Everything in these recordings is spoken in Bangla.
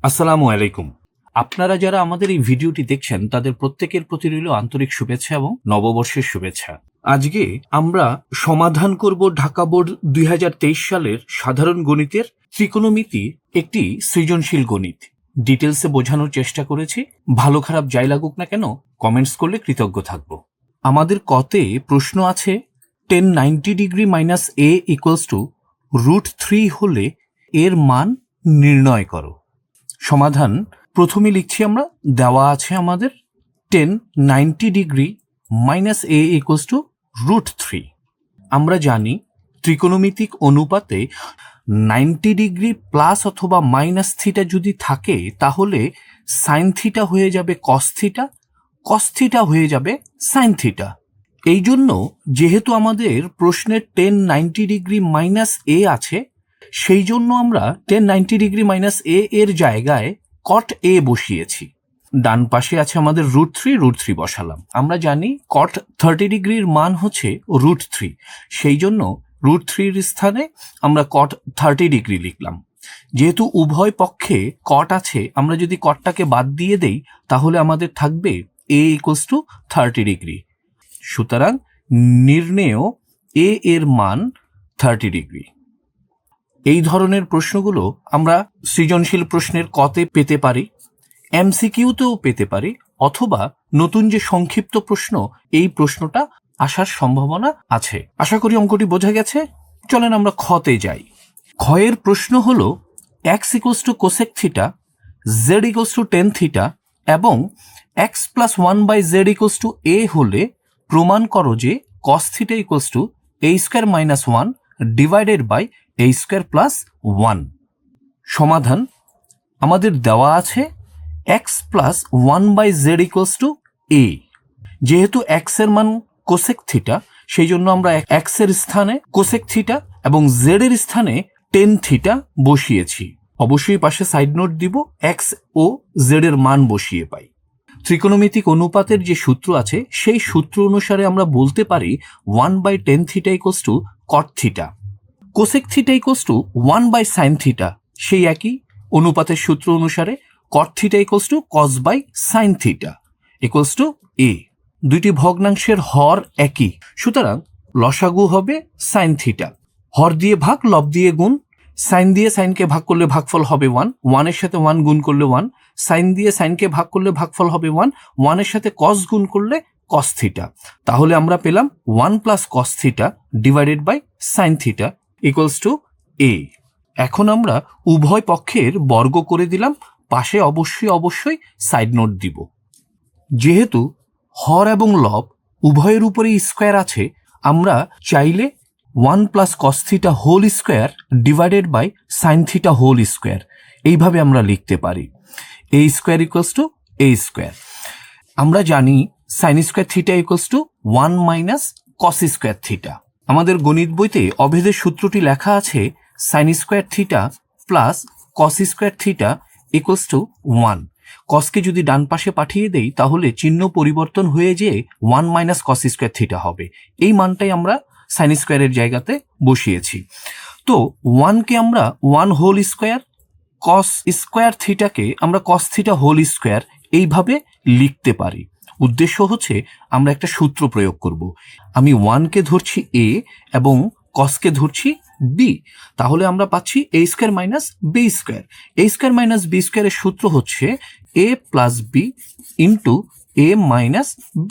আসসালামু আলাইকুম। আপনারা যারা আমাদের এই ভিডিওটি দেখছেন তাদের প্রত্যেকের প্রতি রইল আন্তরিক শুভেচ্ছা এবং নববর্ষের শুভেচ্ছা। আজকে আমরা সমাধান করব ঢাকা বোর্ড 2023 সালের সাধারণ গণিতের ত্রিকোণমিতি, একটি সৃজনশীল গণিত। ডিটেলসে বোঝানোর চেষ্টা করেছি, ভালো খারাপ যাই লাগুক না কেন কমেন্টস করলে কৃতজ্ঞ থাকব। আমাদের কতে প্রশ্ন আছে, ten 90 degree minus a equals to √3 হলে এর মান নির্ণয় করো। সমাধান প্রথমে লিখছি আমরা, দেওয়া আছে আমাদের ten 90 degree minus a equals to √3। আমরা জানি ত্রিকোণমিতিক অনুপাতে 90 ডিগ্রি প্লাস অথবা মাইনাস থিটা যদি থাকে তাহলে সাইন থিটা হয়ে যাবে কস থিটা, কস থিটা হয়ে যাবে সাইন থিটা। এই জন্য যেহেতু আমাদের প্রশ্নের টেন 90 ডিগ্রি মাইনাস a আছে, সেই জন্য আমরা টেন 90 ডিগ্রি মাইনাস a এর জায়গায় কট a বসিয়েছি। ডান পাশে আছে আমাদের √3 বসালাম। আমরা জানি কট 30 ডিগ্রির মান হচ্ছে √3, সেই জন্য √3 স্থানে আমরা কট 30 ডিগ্রি লিখলাম। যেহেতু উভয় পক্ষে কট আছে, আমরা যদি কটটাকে বাদ দিয়ে দেই তাহলে আমাদের থাকবে a ইকুয়ালস টু 30 ডিগ্রি। সুতরাং নির্ণেয় a এর মান 30 ডিগ্রি। এই ধরনের প্রশ্নগুলো আমরা সৃজনশীল প্রশ্নের কতে পেতে পারি, এমসিকিউতেও পেতে পারি, অথবা নতুন যে সংক্ষিপ্ত প্রশ্ন, এই প্রশ্নটা আসার সম্ভাবনা আছে। আশা করি অঙ্কটি বোঝা গেছে। চলেন আমরা খতে যাই। ক্ষয়ের প্রশ্ন হলো x equals to cosec theta, z equals to tan theta এবং x plus 1/z equals to a হলে প্রমাণ করো যে cos theta equals to a square minus 1 divided by a square plus 1। সমাধান আমাদের দেওয়া আছে x plus 1/z equals to a। যেহেতু x এর মান কোসেক থিটা, সেই জন্য আমরা x এর স্থানে কোসেক থিটা এবং z এর স্থানে টেন থিটা বসিয়েছি। অবশ্যই পাশে সাইড নোট দিব, x ও z এর মান বসিয়ে পাই। ত্রিকোণমিতিক অনুপাতের যে সূত্র আছে সেই সূত্র অনুসারে আমরা বলতে পারি 1/10 theta equals to cot theta, cosec theta equals to 1/sin theta. সেই একই অনুপাতের সূত্র অনুসারে cot theta equals to cos by sine theta equals to a। দুইটি ভগ্নাংশের হর একই, সুতরাং লসাগু হবে সাইন থিটা। হর দিয়ে ভাগ, লব দিয়ে গুণ। সাইন দিয়ে সাইনকে ভাগ করলে ভাগফল হবে 1, 1 এর সাথে 1 গুণ করলে 1। সাইন দিয়ে সাইনকে ভাগ করলে ভাগফল হবে 1, 1 এর সাথে কস গুণ করলে কস থিটা। তাহলে আমরা পেলাম 1 plus cos theta divided by sine theta equals to a। এখন আমরা উভয় পক্ষের বর্গ করে দিলাম, পাশে অবশ্যই সাইড নোট দিব। যেহেতু হর এবং লব উভয়ের উপরেই স্কোয়ার আছে, আমরা চাইলে 1 plus cos theta whole square divided by sine theta whole square এইভাবে আমরা লিখতে পারি। a square equals to a square. আমরা জানি sine square theta equals to 1 minus cos square theta. আমাদের গণিত বইতে অভেদের সূত্রটি লেখা আছে sine square theta plus cos square theta equals to 1। কসকে যদি ডান পাশে পাঠিয়ে দেই তাহলে চিহ্ন পরিবর্তন হয়ে যেয়ে 1 মাইনাস কস স্কোয়ার থিটা হবে। এই মানটাই আমরা সাইন স্কোয়ারের জায়গাতে বসিয়েছি। তো 1কে আমরা 1 হোল স্কোয়ার, কস স্কোয়ার থিটাকে আমরা কস থিটা হোল স্কোয়ার এইভাবে লিখতে পারি। উদ্দেশ্য হচ্ছে আমরা একটা সূত্র প্রয়োগ করব। আমি 1কে ধরছি a এবং কসকে ধরছি b, তাহলে আমরা পাচ্ছি a square minus b square. a square minus b স্কোয়ারের সূত্র হচ্ছে a plus b into a minus b।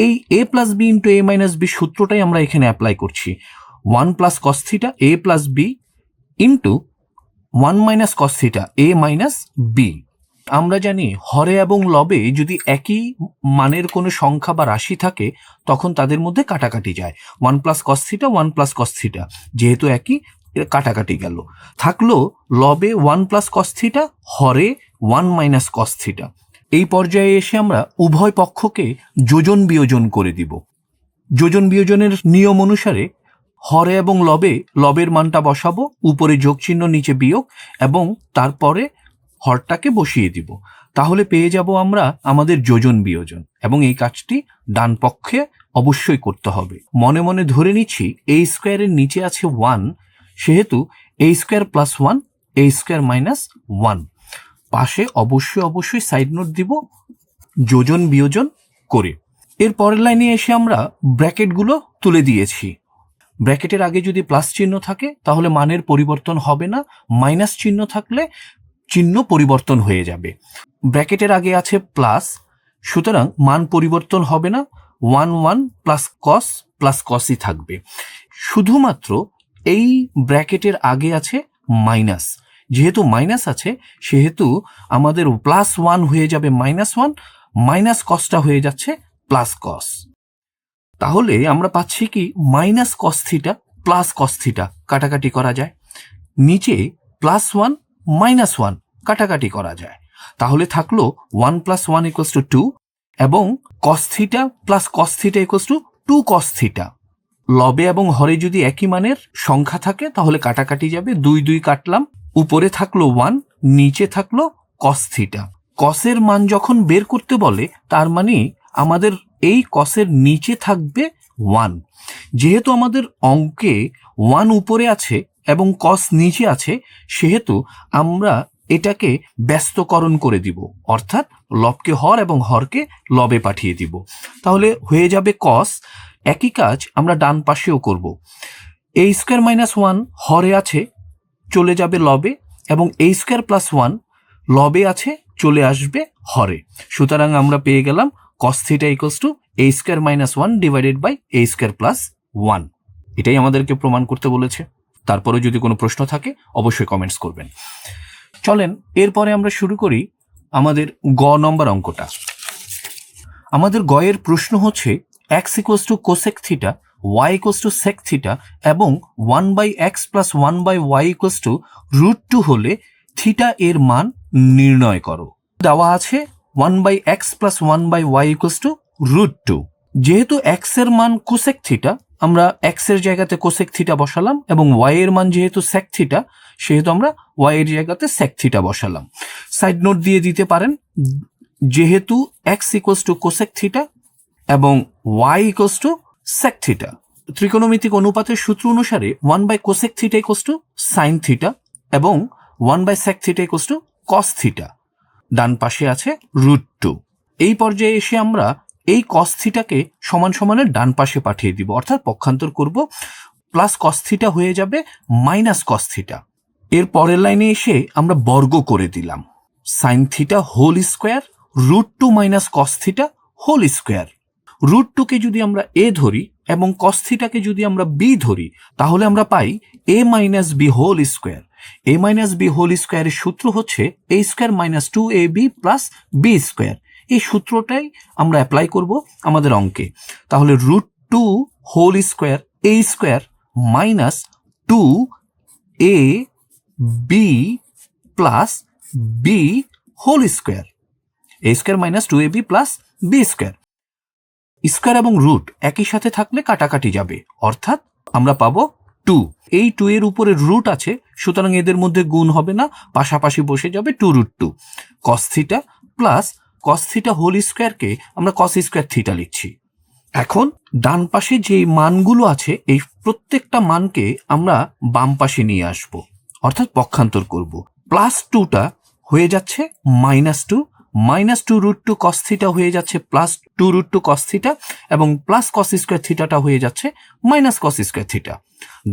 এই a plus b into a minus b সূত্রটাই আমরা এখানে অ্যাপ্লাই করছি। 1 plus cos theta a plus b into 1 minus cos theta a minus b। আমরা জানি হরে এবং লবে যদি একই মানের কোনো সংখ্যা বা রাশি থাকে তখন তাদের মধ্যে কাটাকাটি যায়। 1 plus cos theta 1 plus cos theta, যেহেতু একই কাটাকাটি গেল। থাকলো লবে 1 প্লাস কস থিটা, হরে 1 মাইনাস কস থিটা। এই পর্যায়ে এসে আমরা উভয় পক্ষকে যোজন বিয়োজন করে দিব। যোজন বিয়োজনের নিয়ম অনুসারে হরে এবং লবে লবের মানটা বসাবো, উপরে যোগ চিহ্ন নিচে বিয়োগ, এবং তারপরে হরটাকে বসিয়ে দিব। তাহলে পেয়ে যাব আমরা আমাদের যোজন বিয়োজন, এবং এই কাজটি ডান পক্ষে অবশ্যই করতে হবে। মনে মনে ধরে নিচ্ছি a স্কোয়ারের নিচে আছে 1, সেহেতু a square plus 1 a square minus 1। পাশে অবশ্যই সাইড নোট দিব যোজন বিয়োজন করে। এর পরের লাইনে এসে আমরা ব্র্যাকেটগুলো তুলে দিয়েছি। ব্র্যাকেটের আগে যদি প্লাস চিহ্ন থাকে তাহলে মানের পরিবর্তন হবে না, মাইনাস চিহ্ন থাকলে চিহ্ন পরিবর্তন হয়ে যাবে। ব্র্যাকেটের আগে আছে প্লাস, সুতরাং মান পরিবর্তন হবে না, 1 প্লাস কসই থাকবে। শুধুমাত্র এই ব্র্যাকেটের আগে আছে মাইনাস, যেহেতু মাইনাস আছে সেহেতু আমাদের +1 হয়ে যাবে -1, মাইনাস কসটা হয়ে যাচ্ছে প্লাস কস। তাহলে আমরা পাচ্ছি কি -cos θ প্লাস cos θ কাটাকাটি করা যায়, নিচে +1 -1 কাটাকাটি করা যায়, তাহলে থাকলো 1 + 1 = 2 এবং cos θ প্লাস cos θ = 2 cos θ। লবে এবং হরে যদি একই মানের সংখ্যা থাকে তাহলে কাটাকাটি যাবে, 2 2 কাটলাম, উপরে থাকলো 1, নিচে থাকলো cos θ। কসের মান যখন বের করতে বলে তার মানে আমাদের এই কসের নিচে থাকবে 1। যেহেতু আমাদের অঙ্কে 1 উপরে আছে এবং কস নিচে আছে সেহেতু আমরা এটাকে ব্যস্তকরণ করে দিব, অর্থাৎ লবকে হর এবং হরকে লবে পাঠিয়ে দিব, তাহলে হয়ে যাবে কস। একই কাজ আমরা ডান পাশেও করব। a² - 1 হরে আছে, চলে যাবে লবে, এবং a² + 1 লবে আছে, চলে আসবে হরে। সুতরাং আমরা পেয়ে গেলাম cos θ = a² - 1 / a² + 1। এটাই আমাদেরকে প্রমাণ করতে বলেছে। তারপরে যদি কোনো প্রশ্ন থাকে অবশ্যই কমেন্টস করবেন। চলেন এরপরে আমরা শুরু করি আমাদের গ নম্বর অঙ্কটা। আমাদের গয়ের প্রশ্ন হচ্ছে x = cosec θ, y = sec θ এবং 1/x + 1/y = √2 হলে থিটা এর মান নির্ণয় করো। দেওয়া আছে 1/x + 1/y = √2। যেহেতু x এর মান cosec θ, আমরা x এর জায়গাতে cosec θ বসালাম, এবং y এর মান যেহেতু sec θ সেহেতু আমরা y এর জায়গাতে sec θ বসালাম। সাইড নোট দিয়ে দিতে পারেন, যেহেতু x = cosec θ এবং y = sec θ, ত্রিকোণমিতিক অনুপাতের সূত্র অনুসারে 1/cosec θ = sin θ এবং 1/sec θ = cos θ। ডান পাশে আছে √2। এই পর্যায়ে এসে আমরা এই cos θ কে সমান সমানের ডান পাশে পাঠিয়ে দিব, অর্থাৎ পক্ষান্তর করব, প্লাস cos θ হয়ে যাবে -cos θ। এর পরের লাইনে এসে আমরা বর্গ করে দিলাম, sin θ হোল² √2 - cos θ হোল স্কোয়ার। √2 কে যদি আমরা a ধরি এবং cos θ কে যদি আমরা b ধরি তাহলে আমরা পাই a - b whole square. a - b whole স্কোয়ারের সূত্র হচ্ছে a² - 2ab + b²। এই সূত্রটাই আমরা অ্যাপ্লাই করব আমাদের অঙ্কে। তাহলে √2 whole square a² - 2ab + b whole square, a² - 2ab + b²। Square এবং রুট একই সাথে থাকলে কাটাকাটি যাবে, অর্থাৎ আমরা পাবো 2। এই 2 এর উপরে রুট আছে, সুতরাং এদের মধ্যে গুণ হবে না, পাশাপাশি বসে যাবে 2√2। cos θ প্লাস cos θ হোল স্কোয়ারকে আমরা cos² θ লিখছি। এখন ডান পাশে যে মানগুলো আছে এই প্রত্যেকটা মানকে আমরা বাম পাশে নিয়ে আসব, অর্থাৎ পক্ষান্তর করব। +2টা হয়ে যাচ্ছে -2, -2√2 cos θ হয়ে যাচ্ছে +2√2 cos θ এবং প্লাস cos² θটা হয়ে যাচ্ছে -cos² θ।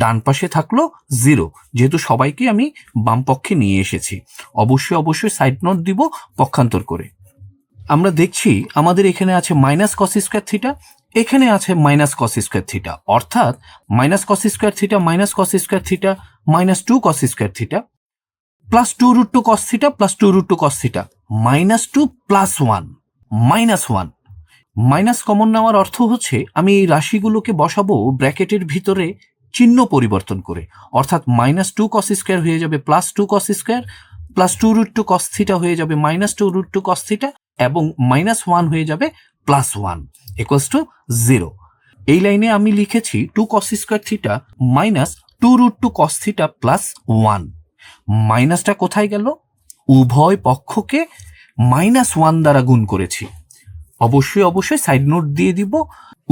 ডান পাশে থাকলো 0, যেহেতু সবাইকে আমি বাম পক্ষে নিয়ে এসেছি। অবশ্যই সাইড নোট দিব পক্ষান্তর করে। আমরা দেখছি আমাদের এখানে আছে -cos² θ, এখানে আছে -cos² θ, অর্থাৎ -cos² θ -cos² θ -2 cos² θ +2√2 cos θ +2√2 cos θ -2 + 1 -1। Minus common নেওয়ার অর্থ হচ্ছে আমি এই রাশিগুলোকে বসাবো ব্র্যাকেটের ভিতরে চিহ্ন পরিবর্তন করে, অর্থাৎ -2 cos² হয়ে যাবে +2 cos² +2√2 cos θ হয়ে যাবে -2√2 cos θ এবং -1 হয়ে যাবে +1 = 0। এই লাইনে আমি লিখেছি 2 cos² θ -2√2 cos θ +1। মাইনাসটা কোথায় গেল? উভয় পক্ষকে -1 দ্বারা গুণ করেছি। অবশ্যই সাইড নোট দিয়ে দিব,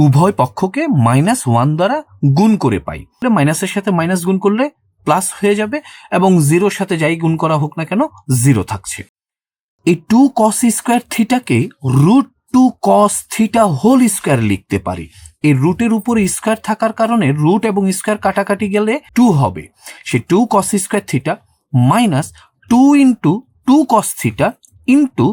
উভয় পক্ষকে -1 দ্বারা গুণ করে পাই। মাইনাসের সাথে মাইনাস গুণ করলে প্লাস হয়ে যাবে এবং 0-র সাথে যাই গুণ করা হোক না কেন 0 থাকছে। এই 2 cos স্কোয়ার থিটাকে √2 cos থিটা হোল স্কোয়ার লিখতে পারি। এই রুটের উপরে স্কোয়ার থাকার কারণে রুট এবং স্কোয়ার কাটাকাটি গেলে 2 হবে। সে 2 cos square theta minus 2 into 2 cos theta into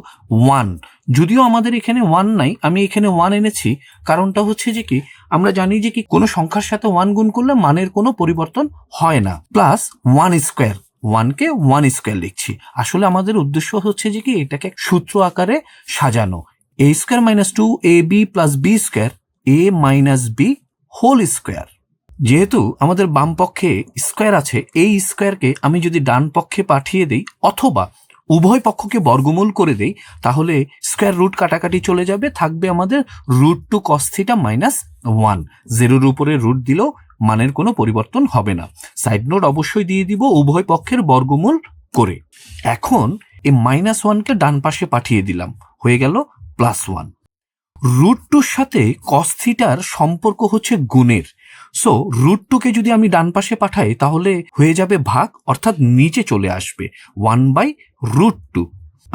1। যদিও আমাদের এখানে 1 নাই, আমি এখানে 1 এনেছি, কারণটা হচ্ছে যে কি আমরা জানি যে কি কোনো সংখ্যার সাথে 1 গুণ করলে মানের কোনো পরিবর্তন হয় না। প্লাস 1 স্কোয়ার, 1কে 1 স্কোয়ার লিখছি। আসলে আমাদের উদ্দেশ্য হচ্ছে যে কি এটাকে সূত্র আকারে সাজানো। a square minus 2ab plus b square a minus b whole square. যেহেতু আমাদের বাম পক্ষে স্কোয়ার আছে, এই স্কোয়ারকে আমি যদি ডান পক্ষে পাঠিয়ে দেই অথবা উভয় পক্ষকে বর্গমূল করে দেই, তাহলে স্কোয়ার রুট কাটাকাটি চলে যাবে, থাকবে আমাদের √2 cos থিটা মাইনাস 1। 0-র উপরে রুট দিলেও মানের কোনো পরিবর্তন হবে না। সাইড নোট অবশ্যই দিয়ে দিব উভয় পক্ষের বর্গমূল করে। এখন এই -1কে ডান পাশে পাঠিয়ে দিলাম, হয়ে গেল +1। √2-র সাথে cos থিটার সম্পর্ক হচ্ছে গুণের। সো √2কে যদি আমি ডান পাশে পাঠাই তাহলে হয়ে যাবে ভাগ, অর্থাৎ নিচে চলে আসবে 1/√2।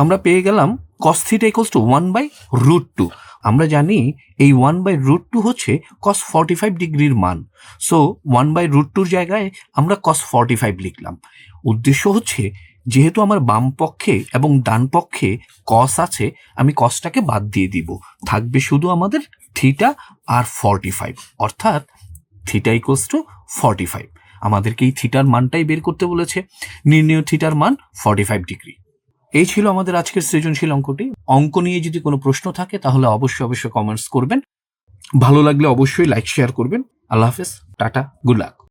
আমরা পেয়ে গেলাম cos থিটা = 1/√2। আমরা জানি এই 1/√2 হচ্ছে cos 45 ডিগ্রির মান। সো 1/√2-র জায়গায় আমরা cos 45 লিখলাম। উদ্দেশ্য হচ্ছে যেহেতু আমার বাম পক্ষে এবং ডান পক্ষে cos আছে, আমি cosটাকে বাদ দিয়ে দিব, থাকবে শুধু আমাদের থিটা আর 45, অর্থাৎ থিটা = 45। আমাদেরকে এই থিটার মানটাই বের করতে বলেছে। নির্ণেয় থিটার মান 45 ডিগ্রি। এই ছিল আমাদের আজকের সৃজনশীল অঙ্কটি। অঙ্ক নিয়ে যদি কোনো প্রশ্ন থাকে তাহলে অবশ্যই কমেন্টস করবেন। ভালো লাগলে অবশ্যই লাইক শেয়ার করবেন। আল্লাহ হাফেজ, টাটা, গুড লাক।